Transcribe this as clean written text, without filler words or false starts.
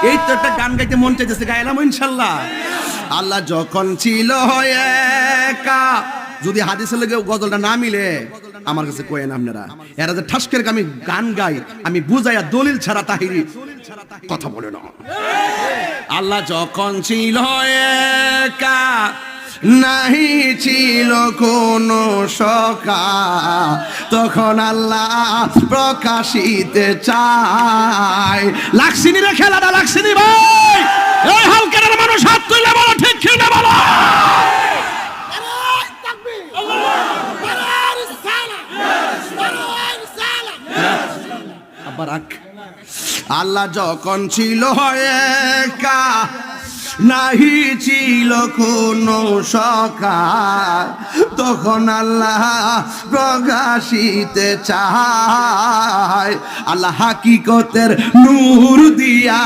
এই তো একটা গান গাইতে মন চাইতেছে, গাইলাম ইনশাল্লাহ। আল্লাহ যখন ছিল একা, যদি হাদিসের লগে গজলটা না মিলে আমার কাছে কয়েন আপনারা, এরা যে ঠাস করে আমি গান গাই, আমি বুঝাইয়া দলিল ছাড়া তাহিরি কথা বলে না। আল্লাহ যখন ছিল একা, নাহি ছিল কোন সকা, তখন আল্লাহ প্রকাশিতে চায়। লাগছিনি রে খেলাটা, লাগছিনি ভাই? এই হালকার মানুষ হাত তুলে বলো ঠিক কি না বলো। আল্লাহ যখন ছিল একা, নাহি ছিল কোন সকা, তখন আল্লাহ প্রকাশিতে চায়। আল্লাহ হাকিকতের নূর দিয়া